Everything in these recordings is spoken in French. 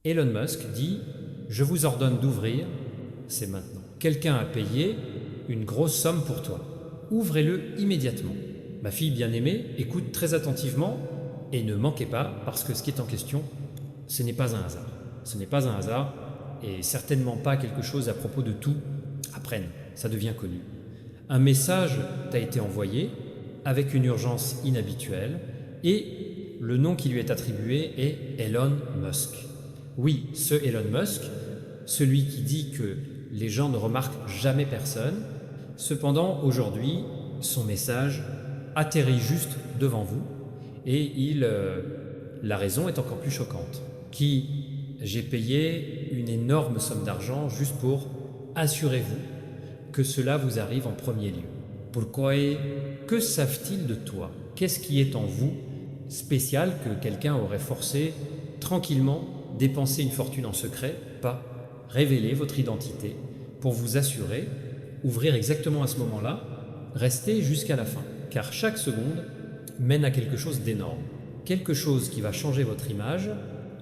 Elon Musk dit « Je vous ordonne d'ouvrir, c'est maintenant. Quelqu'un a payé une grosse somme pour toi. Ouvrez-le immédiatement. » Ma fille bien-aimée, écoute très attentivement et ne manquez pas parce que ce qui est en question, ce n'est pas un hasard. Ce n'est pas un hasard et certainement pas quelque chose à propos de tout. Apprenne, ça devient connu. Un message t'a été envoyé avec une urgence inhabituelle et le nom qui lui est attribué est Elon Musk. Oui, ce Elon Musk, celui qui dit que les gens ne remarquent jamais personne, cependant aujourd'hui, son message atterrit juste devant vous et la raison est encore plus choquante. J'ai payé une énorme somme d'argent juste pour assurez-vous que cela vous arrive en premier lieu. Pourquoi et que savent-ils de toi? Qu'est-ce qui est en vous spécial que quelqu'un aurait forcé tranquillement dépenser une fortune en secret? Pas. Révélez votre identité pour vous assurer, ouvrir exactement à ce moment-là, restez jusqu'à la fin, car chaque seconde mène à quelque chose d'énorme, quelque chose qui va changer votre image,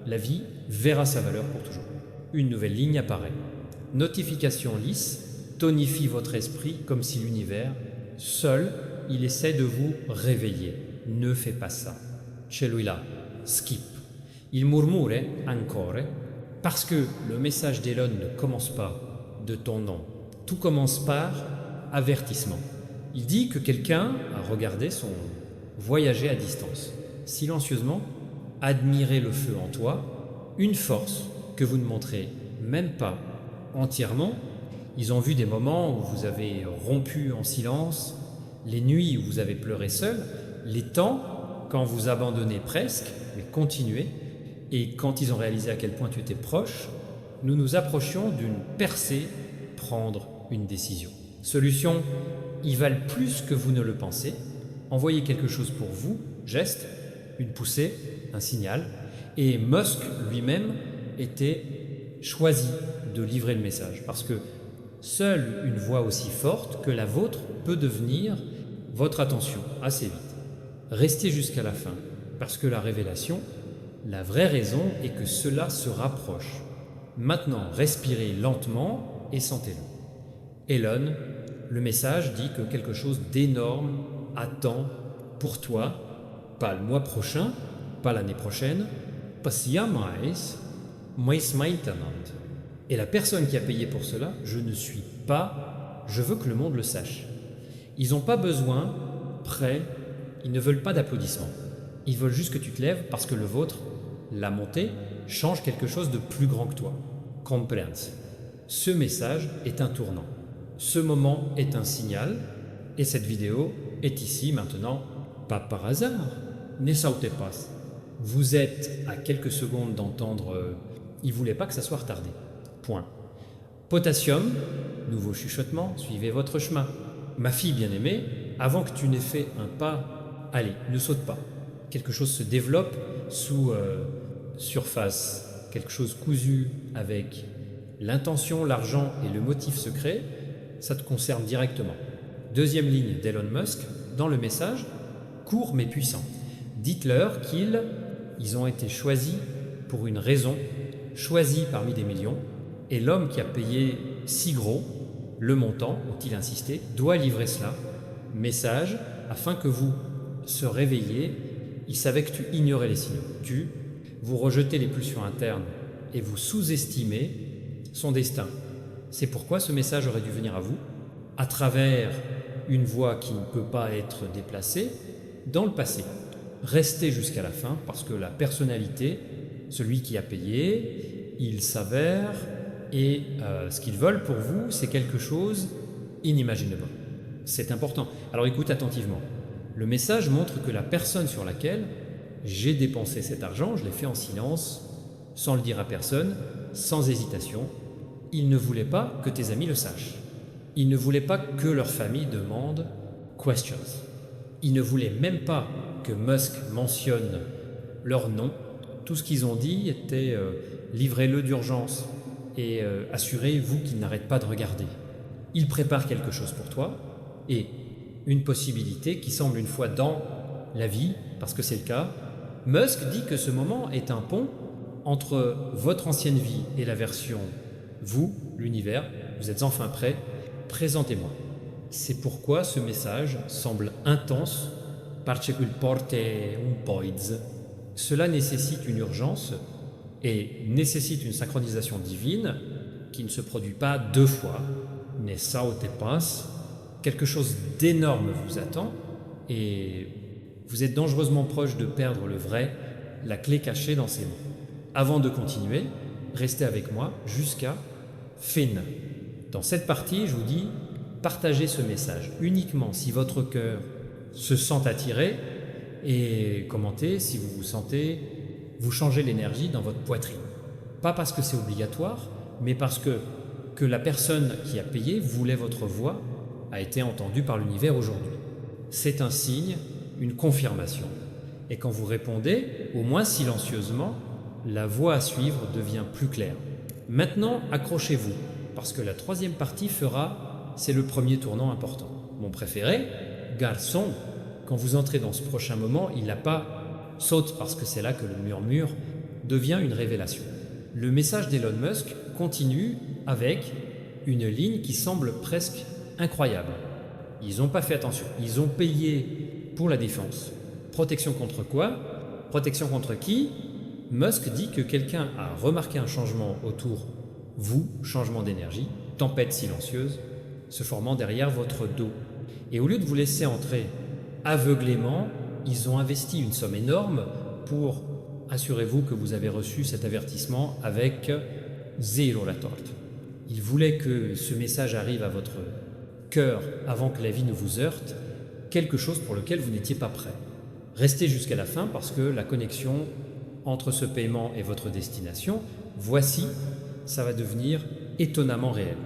la vie verra sa valeur pour toujours. Une nouvelle ligne apparaît. Notification lisse tonifie votre esprit comme si l'univers, seul, il essaie de vous réveiller. Ne fais pas ça. Celui-là, skip. Il murmure encore, parce que le message d'Elon ne commence pas de ton nom. Tout commence par avertissement. Il dit que quelqu'un a regardé son voyager à distance. Silencieusement, admirez le feu en toi, une force que vous ne montrez même pas entièrement. Ils ont vu des moments où vous avez rompu en silence, les nuits où vous avez pleuré seul, les temps quand vous abandonnez presque, mais continuez, et quand ils ont réalisé à quel point tu étais proche, nous nous approchions d'une percée, prendre une décision. Solution, ils valent plus que vous ne le pensez. Envoyez quelque chose pour vous, geste, une poussée, un signal, et Musk lui-même était choisi de livrer le message, parce que seule une voix aussi forte que la vôtre peut devenir votre attention assez vite. Restez jusqu'à la fin, parce que la révélation, la vraie raison est que cela se rapproche. Maintenant, respirez lentement et sentez-le. Elon, le message dit que quelque chose d'énorme attend pour toi, pas le mois prochain, pas l'année prochaine, pas si mais maintenant. Et la personne qui a payé pour cela, je ne suis pas, je veux que le monde le sache. Ils n'ont pas besoin, prêts, ils ne veulent pas d'applaudissements. Ils veulent juste que tu te lèves parce que le vôtre, la montée, change quelque chose de plus grand que toi. Comprends. Ce message est un tournant. Ce moment est un signal et cette vidéo est ici maintenant, pas par hasard. Ne sautez pas. Vous êtes à quelques secondes d'entendre il ne voulait pas que ça soit retardé. Point. Potassium, nouveau chuchotement, suivez votre chemin. Ma fille bien-aimée, avant que tu n'aies fait un pas, allez, ne saute pas. Quelque chose se développe sous surface, quelque chose cousu avec l'intention, l'argent et le motif secret, ça te concerne directement. Deuxième ligne d'Elon Musk, dans le message, court mais puissant. Dites-leur qu'ils ont été choisis pour une raison, choisis parmi des millions, et l'homme qui a payé si gros, le montant, ont-ils insisté, doit livrer cela. Message, afin que vous se réveilliez, il savait que tu ignorais les signaux. Vous rejetez les pulsions internes et vous sous-estimez son destin. C'est pourquoi ce message aurait dû venir à vous, à travers une voix qui ne peut pas être déplacée, dans le passé. Restez jusqu'à la fin parce que la personnalité, celui qui a payé, il s'avère et ce qu'ils veulent pour vous, c'est quelque chose inimaginable. C'est important. Alors écoute attentivement. Le message montre que la personne sur laquelle j'ai dépensé cet argent, je l'ai fait en silence, sans le dire à personne, sans hésitation. Il ne voulait pas que tes amis le sachent. Il ne voulait pas que leur famille demande questions. Il ne voulait même pas que Musk mentionne leur nom. Tout ce qu'ils ont dit était livrez-le d'urgence et assurez-vous qu'il n'arrête pas de regarder. Il prépare quelque chose pour toi et une possibilité qui semble une fois dans la vie, parce que c'est le cas. Musk dit que ce moment est un pont entre votre ancienne vie et la version vous, l'univers, vous êtes enfin prêt, présentez-moi. C'est pourquoi ce message semble intense, parce qu'il porte un poids. Cela nécessite une urgence et nécessite une synchronisation divine qui ne se produit pas deux fois. Mais ça au passe, quelque chose d'énorme vous attend et vous êtes dangereusement proche de perdre le vrai, la clé cachée dans ces mots. Avant de continuer, restez avec moi jusqu'à fin. Dans cette partie, je vous dis, partagez ce message uniquement si votre cœur se sent attiré et commentez si vous vous sentez, vous changez l'énergie dans votre poitrine. Pas parce que c'est obligatoire, mais parce que la personne qui a payé voulait votre voix a été entendue par l'univers aujourd'hui. C'est un signe, une confirmation. Et quand vous répondez, au moins silencieusement, la voie à suivre devient plus claire. Maintenant, accrochez-vous, parce que la troisième partie c'est le premier tournant important. Mon préféré, garçon, quand vous entrez dans ce prochain moment, il n'a pas saute parce que c'est là que le murmure devient une révélation. Le message d'Elon Musk continue avec une ligne qui semble presque incroyable. Ils n'ont pas fait attention, ils ont payé pour la défense. Protection contre quoi? Protection contre qui? Musk dit que quelqu'un a remarqué un changement autour vous, changement d'énergie, tempête silencieuse, se formant derrière votre dos. Et au lieu de vous laisser entrer aveuglément, ils ont investi une somme énorme pour assurez-vous que vous avez reçu cet avertissement avec zéro la torte. Ils voulaient que ce message arrive à votre cœur avant que la vie ne vous heurte, quelque chose pour lequel vous n'étiez pas prêt. Restez jusqu'à la fin parce que la connexion entre ce paiement et votre destination, voici, ça va devenir étonnamment réel.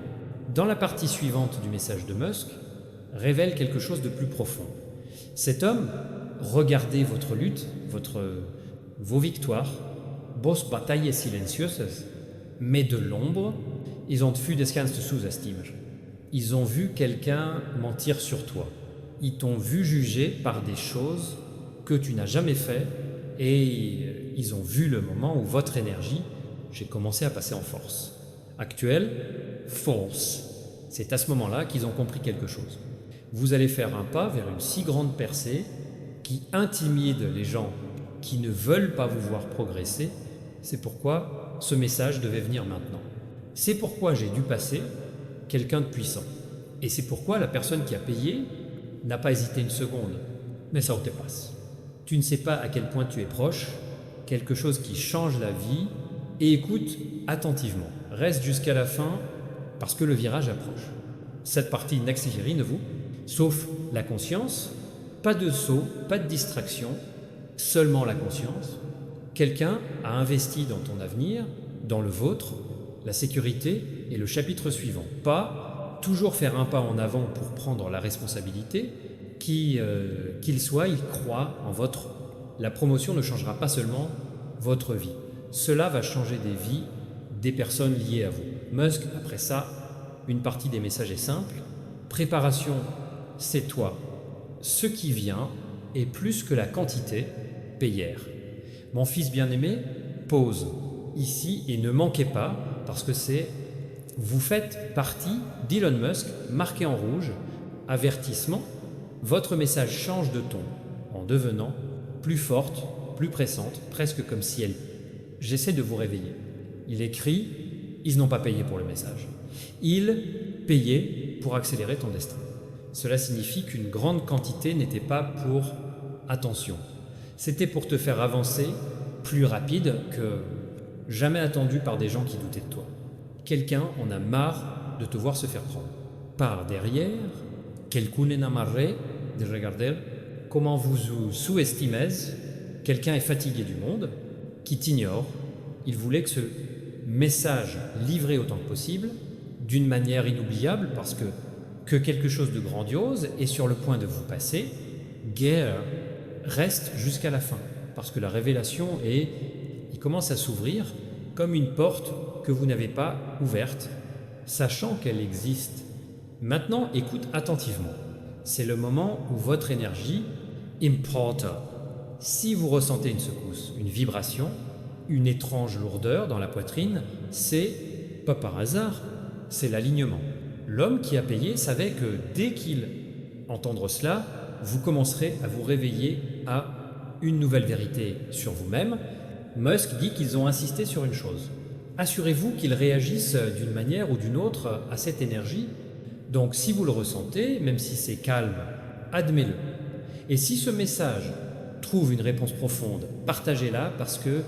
Dans la partie suivante du message de Musk, révèle quelque chose de plus profond. Cet homme, regardez votre lutte, vos victoires, vos batailles silencieuses, mais de l'ombre, ils ont vu des chances de sous-estimation. Ils ont vu quelqu'un mentir sur toi. Ils t'ont vu juger par des choses que tu n'as jamais fait et ils ont vu le moment où votre énergie, j'ai commencé à passer en force. Actuelle, force. C'est à ce moment-là qu'ils ont compris quelque chose. Vous allez faire un pas vers une si grande percée qui intimide les gens qui ne veulent pas vous voir progresser. C'est pourquoi ce message devait venir maintenant. C'est pourquoi j'ai dû passer quelqu'un de puissant. Et c'est pourquoi la personne qui a payé n'a pas hésité une seconde. Mais ça te passe. Tu ne sais pas à quel point tu es proche, quelque chose qui change la vie, et écoute attentivement. Reste jusqu'à la fin parce que le virage approche. Cette partie n'accélère vous, sauf la conscience, pas de saut, pas de distraction, seulement la conscience. Quelqu'un a investi dans ton avenir, dans le vôtre, la sécurité et le chapitre suivant. Pas toujours faire un pas en avant pour prendre la responsabilité, qu'il soit, il croit en votre... La promotion ne changera pas seulement votre vie. Cela va changer des vies des personnes liées à vous. Musk, après ça, une partie des messages est simple. Préparation, c'est toi. Ce qui vient est plus que la quantité, payère. Mon fils bien-aimé, pause ici et ne manquez pas parce que vous faites partie d'Elon Musk, marqué en rouge, avertissement, votre message change de ton en devenant plus forte, plus pressante, presque comme si j'essaie de vous réveiller. Il écrit, ils n'ont pas payé pour le message. Ils payaient pour accélérer ton destin. Cela signifie qu'une grande quantité n'était pas pour attention. C'était pour te faire avancer plus rapide que jamais attendu par des gens qui doutaient de toi. Quelqu'un en a marre de te voir se faire prendre. Par derrière, quelqu'un en a marre de regarder comment vous sous-estimez. Quelqu'un est fatigué du monde, qui t'ignore. Il voulait que ce message livré autant que possible, d'une manière inoubliable, parce que quelque chose de grandiose est sur le point de vous passer, guerre reste jusqu'à la fin, parce que la révélation il commence à s'ouvrir comme une porte que vous n'avez pas ouverte, sachant qu'elle existe. Maintenant, écoute attentivement. C'est le moment où votre énergie importe. Si vous ressentez une secousse, une vibration, une étrange lourdeur dans la poitrine, c'est, pas par hasard, c'est l'alignement. L'homme qui a payé savait que dès qu'il entendra cela, vous commencerez à vous réveiller à une nouvelle vérité sur vous-même. Musk dit qu'ils ont insisté sur une chose. Assurez-vous qu'ils réagissent d'une manière ou d'une autre à cette énergie. Donc si vous le ressentez, même si c'est calme, admets-le. Et si ce message trouve une réponse profonde, partagez-la parce que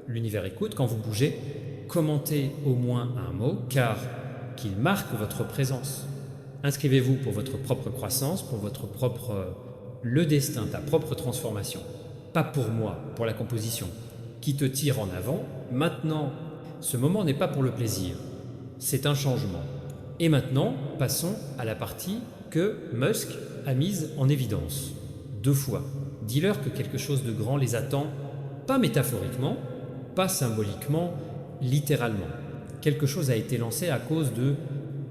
l'univers écoute. Quand vous bougez, commentez au moins un mot, car qu'il marque votre présence. Inscrivez-vous pour votre propre croissance, pour votre propre... le destin, ta propre transformation. Pas pour moi, pour la composition, qui te tire en avant. Maintenant, ce moment n'est pas pour le plaisir, c'est un changement. Et maintenant, passons à la partie que Musk a mise en évidence. 2 fois. Dis-leur que quelque chose de grand les attend, pas métaphoriquement, pas symboliquement, littéralement. Quelque chose a été lancé à cause de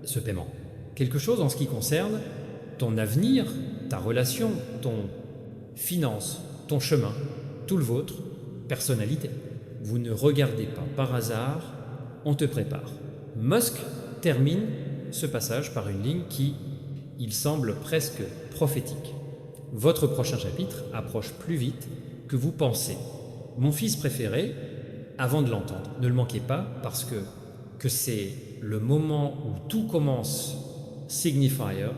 ce paiement. Quelque chose en ce qui concerne ton avenir, ta relation, ton finance, ton chemin, tout le vôtre, personnalité. Vous ne regardez pas par hasard, on te prépare. Musk termine ce passage par une ligne qui, il semble presque prophétique. Votre prochain chapitre approche plus vite que vous pensez. Mon fils préféré, avant de l'entendre, ne le manquez pas parce que c'est le moment où tout commence. Signifier.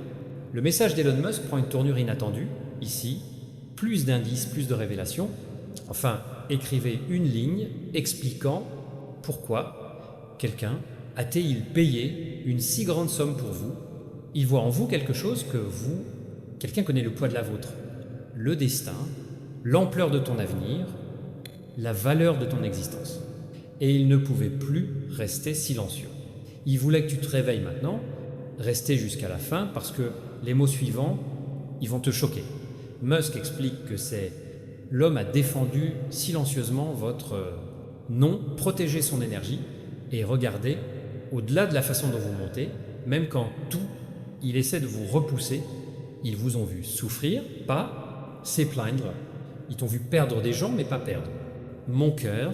Le message d'Elon Musk prend une tournure inattendue, ici, plus d'indices, plus de révélations. Enfin, écrivez une ligne expliquant pourquoi quelqu'un a-t-il payé une si grande somme pour vous. Il voit en vous quelque chose que vous, quelqu'un connaît le poids de la vôtre, le destin, l'ampleur de ton avenir, la valeur de ton existence. Et il ne pouvait plus rester silencieux. Il voulait que tu te réveilles maintenant, rester jusqu'à la fin parce que les mots suivants, ils vont te choquer. Musk explique que c'est l'homme a défendu silencieusement votre nom, protégé son énergie et regardez, au-delà de la façon dont vous montez, même quand tout, il essaie de vous repousser, ils vous ont vu souffrir, pas s'éplaindre, ils t'ont vu perdre des gens, mais pas perdre. Mon cœur,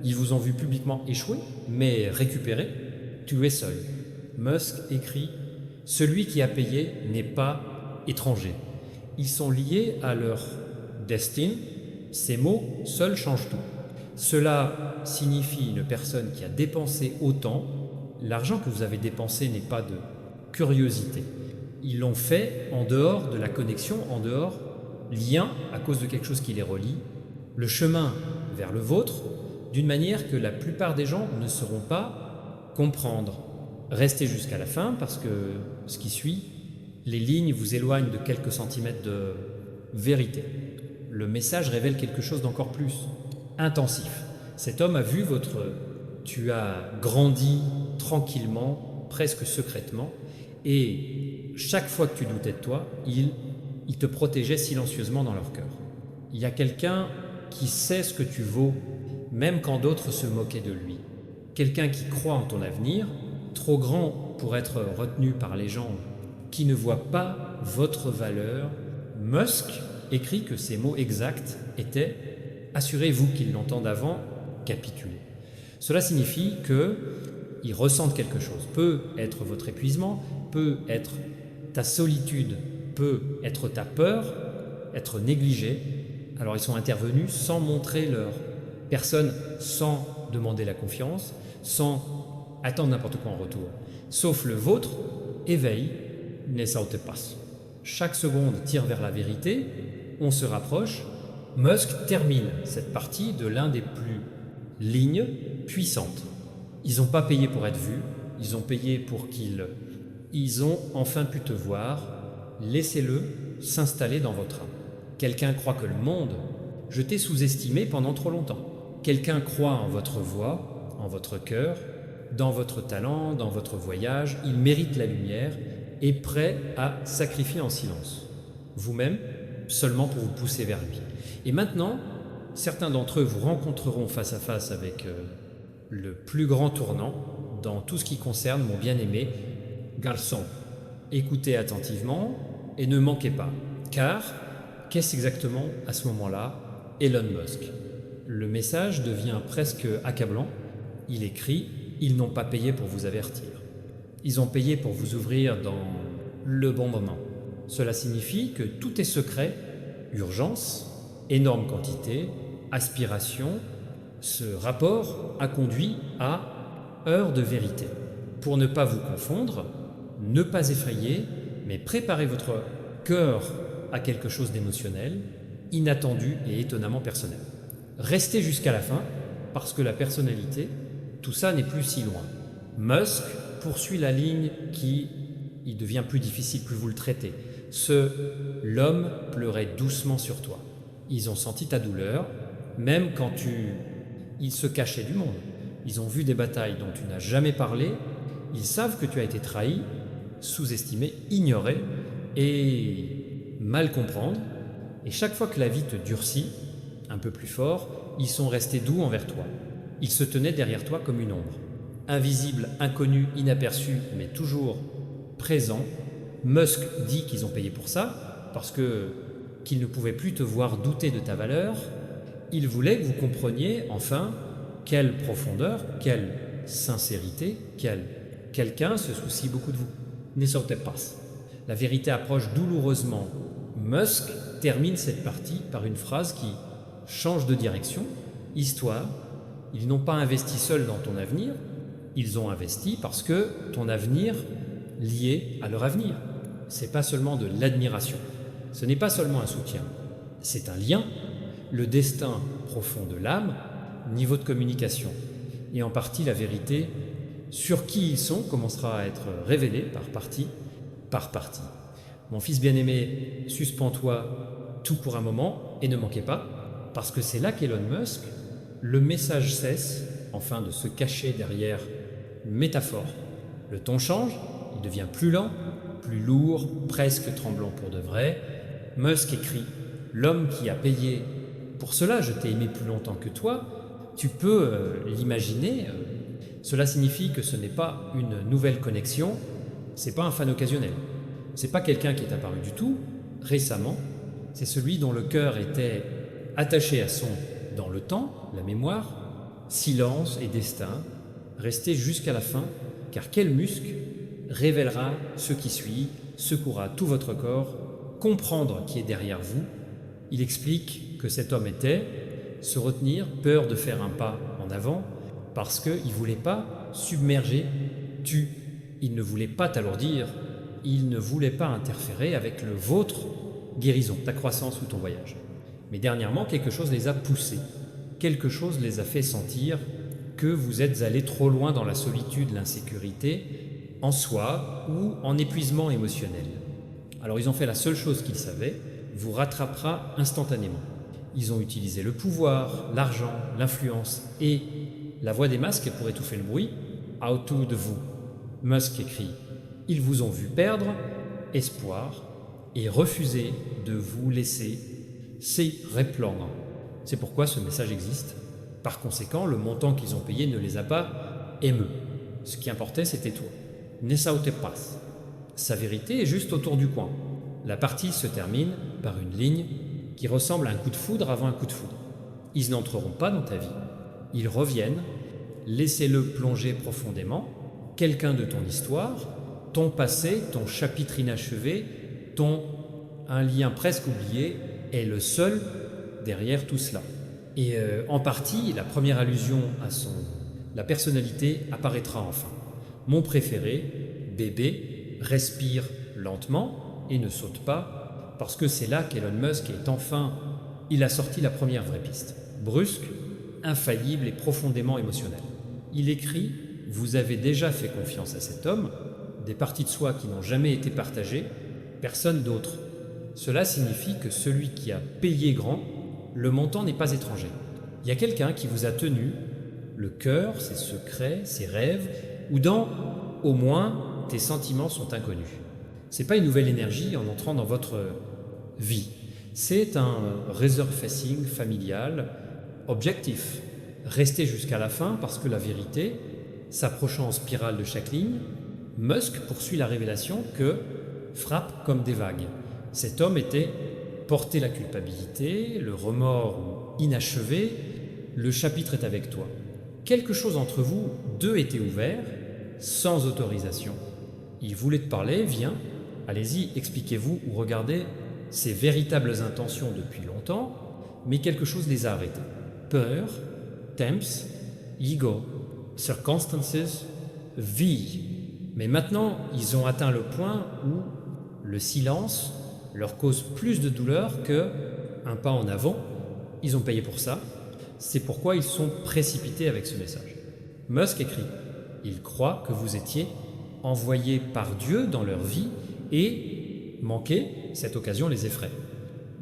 ils vous ont vu publiquement échouer, mais récupérer, tu es seul. Musk écrit « Celui qui a payé n'est pas étranger. Ils sont liés à leur destin. Ces mots seuls changent tout. Cela signifie une personne qui a dépensé autant. L'argent que vous avez dépensé n'est pas de curiosité. Ils l'ont fait en dehors de la connexion, en dehors lien à cause de quelque chose qui les relie. Le chemin vers le vôtre, d'une manière que la plupart des gens ne sauront pas comprendre. Restez jusqu'à la fin parce que ce qui suit, les lignes vous éloignent de quelques centimètres de vérité. Le message révèle quelque chose d'encore plus intensif. Cet homme a vu votre... Tu as grandi tranquillement, presque secrètement, et chaque fois que tu doutais de toi, il te protégeait silencieusement dans leur cœur. Il y a quelqu'un qui sait ce que tu vaux, même quand d'autres se moquaient de lui. Quelqu'un qui croit en ton avenir, trop grand pour être retenu par les gens qui ne voient pas votre valeur. Musk écrit que ces mots exacts étaient « Assurez-vous qu'ils l'entendent avant, capitulez ». Cela signifie qu'ils ressentent quelque chose. Peut être votre épuisement, peut être ta solitude, peut être ta peur, être négligé. Alors ils sont intervenus sans montrer leur personne, sans demander la confiance, sans attendre n'importe quoi en retour. Sauf le vôtre, éveille, ne saute pas. Chaque seconde tire vers la vérité, on se rapproche. Musk termine cette partie de l'un des plus lignes puissantes. Ils n'ont pas payé pour être vus, ils ont payé pour qu'ils... Ils ont enfin pu te voir, laissez-le s'installer dans votre âme. Quelqu'un croit que le monde, je t'ai sous-estimé pendant trop longtemps. Quelqu'un croit en votre voix, en votre cœur, dans votre talent, dans votre voyage, il mérite la lumière, est prêt à sacrifier en silence. Vous-même, seulement pour vous pousser vers lui. Et maintenant, certains d'entre eux vous rencontreront face à face avec le plus grand tournant dans tout ce qui concerne mon bien-aimé garçon. Écoutez attentivement et ne manquez pas, car qu'est-ce exactement à ce moment-là Elon Musk? Le message devient presque accablant. Il écrit « Ils n'ont pas payé pour vous avertir. Ils ont payé pour vous ouvrir dans le bon moment. » Cela signifie que tout est secret, urgence, énorme quantité, aspiration. Ce rapport a conduit à heure de vérité. Pour ne pas vous confondre, ne pas effrayer, mais préparez votre cœur à quelque chose d'émotionnel, inattendu et étonnamment personnel. Restez jusqu'à la fin, parce que la personnalité, tout ça n'est plus si loin. Musk poursuit la ligne qui il devient plus difficile, plus vous le traitez. L'homme pleurait doucement sur toi. Ils ont senti ta douleur, même quand ils se cachaient du monde. Ils ont vu des batailles dont tu n'as jamais parlé. Ils savent que tu as été trahi, sous-estimé, ignoré et mal comprendre. Et chaque fois que la vie te durcit, un peu plus fort, ils sont restés doux envers toi. Ils se tenaient derrière toi comme une ombre. Invisible, inconnu, inaperçu, mais toujours présent. Musk dit qu'ils ont payé pour ça, parce qu'ils ne pouvaient plus te voir douter de ta valeur. Il voulait que vous compreniez enfin quelle profondeur, quelle sincérité, quelqu'un se soucie beaucoup de vous. Ne sortez pas. La vérité approche douloureusement. Musk termine cette partie par une phrase qui change de direction. Histoire, ils n'ont pas investi seuls dans ton avenir, ils ont investi parce que ton avenir lié à leur avenir. C'est pas seulement de l'admiration, ce n'est pas seulement un soutien, c'est un lien, le destin profond de l'âme, niveau de communication, et en partie la vérité sur qui ils sont commencera à être révélée par partie. Mon fils bien-aimé, suspends-toi tout pour un moment et ne manquez pas, parce que c'est là qu'Elon Musk, le message cesse enfin de se cacher derrière une métaphore. Le ton change, il devient plus lent, plus lourd, presque tremblant pour de vrai. Musk écrit « L'homme qui a payé, pour cela je t'ai aimé plus longtemps que toi », tu peux l'imaginer. Cela signifie que ce n'est pas une nouvelle connexion, c'est pas un fan occasionnel. C'est pas quelqu'un qui est apparu du tout, récemment, c'est celui dont le cœur était attaché à son dans le temps, la mémoire, silence et destin, restez jusqu'à la fin, car quel muscle révélera ce qui suit, secourra tout votre corps, comprendre qui est derrière vous. Il explique que cet homme était se retenir, peur de faire un pas en avant, parce qu'il ne voulait pas submerger, il ne voulait pas t'alourdir, il ne voulait pas interférer avec le vôtre guérison, ta croissance ou ton voyage. Mais dernièrement, quelque chose les a poussés, quelque chose les a fait sentir que vous êtes allés trop loin dans la solitude, l'insécurité, en soi ou en épuisement émotionnel. Alors ils ont fait la seule chose qu'ils savaient, vous rattrapera instantanément. Ils ont utilisé le pouvoir, l'argent, l'influence et la voix des masques pour étouffer le bruit, autour de vous. Musk écrit « Ils vous ont vu perdre espoir et refuser de vous laisser s'éreplendre. » C'est pourquoi ce message existe. Par conséquent, le montant qu'ils ont payé ne les a pas émeux. Ce qui importait, c'était toi. Ne sautez pas. Sa vérité est juste autour du coin. La partie se termine par une ligne qui ressemble à un coup de foudre avant un coup de foudre. Ils n'entreront pas dans ta vie. Ils reviennent. Laissez-le plonger profondément. Quelqu'un de ton histoire, ton passé, ton chapitre inachevé, un lien presque oublié, est le seul derrière tout cela. Et en partie, la première allusion à la personnalité apparaîtra enfin. Mon préféré, bébé, respire lentement et ne saute pas, parce que c'est là qu'Elon Musk est enfin, il a sorti la première vraie piste. Brusque, infaillible et profondément émotionnel. Il écrit « Vous avez déjà fait confiance à cet homme, des parties de soi qui n'ont jamais été partagées, personne d'autre. Cela signifie que celui qui a payé grand, le montant n'est pas étranger. Il y a quelqu'un qui vous a tenu, le cœur, ses secrets, ses rêves, ou dans, au moins, tes sentiments sont inconnus. Ce n'est pas une nouvelle énergie en entrant dans votre vie. C'est un resurfacing familial, objectif. Restez jusqu'à la fin parce que la vérité, s'approchant en spirale de chaque ligne, Musk poursuit la révélation que frappe comme des vagues. Cet homme était porté la culpabilité, le remords inachevé, le chapitre est avec toi. Quelque chose entre vous deux était ouvert, sans autorisation. Il voulait te parler, viens, allez-y, expliquez-vous ou regardez ses véritables intentions depuis longtemps, mais quelque chose les a arrêtés. Peur, temps, ego, circumstances, vie. Mais maintenant, ils ont atteint le point où le silence leur cause plus de douleur que un pas en avant. Ils ont payé pour ça. C'est pourquoi ils sont précipités avec ce message. Musk écrit « Ils croient que vous étiez envoyés par Dieu dans leur vie et manquer cette occasion les effraie.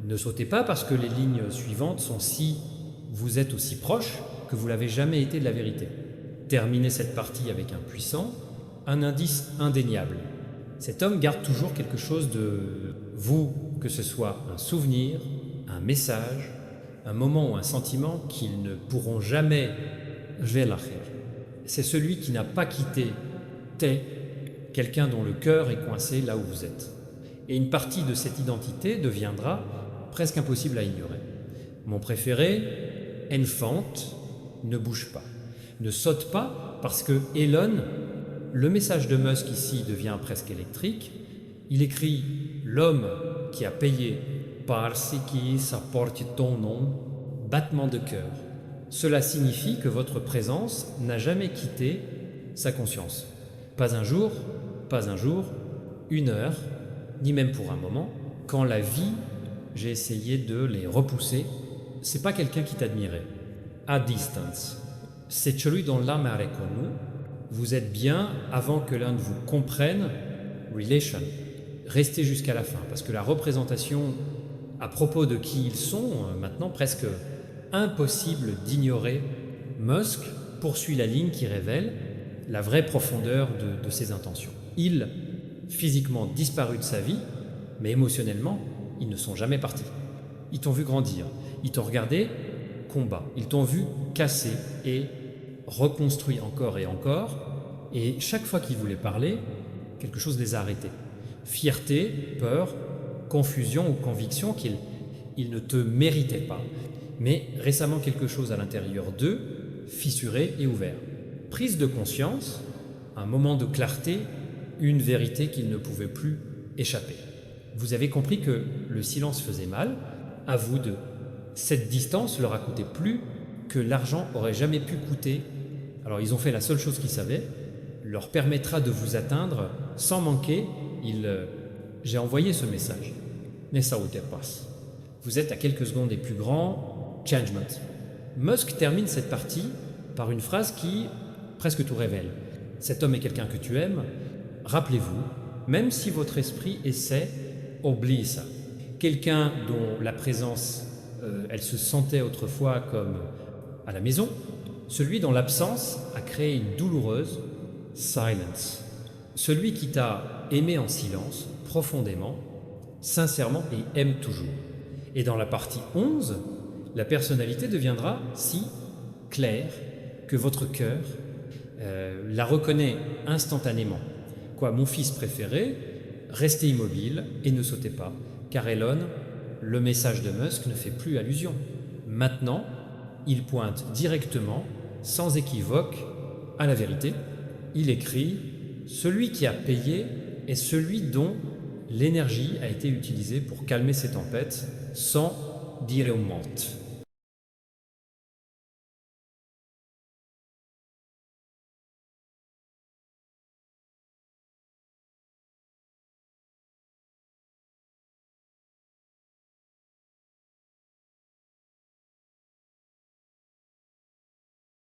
Ne sautez pas parce que les lignes suivantes sont si vous êtes aussi proche que vous l'avez jamais été de la vérité. Terminez cette partie avec un puissant, un indice indéniable. Cet homme garde toujours quelque chose de vous, que ce soit un souvenir, un message, un moment ou un sentiment qu'ils ne pourront jamais relacher. C'est celui qui n'a pas quitté quelqu'un dont le cœur est coincé là où vous êtes. Et une partie de cette identité deviendra presque impossible à ignorer. Mon préféré, enfant, ne bouge pas, ne saute pas parce que Elon, le message de Musk ici devient presque électrique. Il écrit « L'homme qui a payé parce qu'il s'apporte ton nom, battement de cœur ». Cela signifie que votre présence n'a jamais quitté sa conscience. Pas un jour, une heure, ni même pour un moment. Quand la vie, j'ai essayé de les repousser, c'est pas quelqu'un qui t'admirait. À distance. C'est celui dont l'âme a reconnu. Vous êtes bien avant que l'un de vous comprenne. Relation. Restez jusqu'à la fin, parce que la représentation à propos de qui ils sont, maintenant presque impossible d'ignorer. Musk poursuit la ligne qui révèle la vraie profondeur de ses intentions. Ils, physiquement disparus de sa vie, mais émotionnellement, ils ne sont jamais partis. Ils t'ont vu grandir, ils t'ont regardé combat, ils t'ont vu casser et reconstruit encore et encore, et chaque fois qu'ils voulaient parler, quelque chose les a arrêtés. Fierté, peur, confusion ou conviction qu'ils ne te méritaient pas, mais récemment quelque chose à l'intérieur d'eux, fissuré et ouvert. Prise de conscience, un moment de clarté, une vérité qu'ils ne pouvaient plus échapper. Vous avez compris que le silence faisait mal, à vous deux. Cette distance leur a coûté plus que l'argent aurait jamais pu coûter. Alors ils ont fait la seule chose qu'ils savaient, leur permettra de vous atteindre sans manquer. J'ai envoyé ce message. Nessa passe. Vous êtes à quelques secondes des plus grands. Changement. Musk termine cette partie par une phrase qui presque tout révèle. Cet homme est quelqu'un que tu aimes. Rappelez-vous, même si votre esprit essaie, oublie ça. Quelqu'un dont la présence, elle se sentait autrefois comme à la maison, celui dont l'absence a créé une douloureuse silence. Celui qui t'a aimé en silence, profondément, sincèrement et aime toujours. Et dans la partie 11, la personnalité deviendra si claire que votre cœur la reconnaît instantanément. Quoi, mon fils préféré, restez immobile et ne sautez pas, car Elon, le message de Musk ne fait plus allusion. Maintenant, il pointe directement, sans équivoque, à la vérité. Il écrit « Celui qui a payé est celui dont l'énergie a été utilisée pour calmer ces tempêtes sans dire au mente. »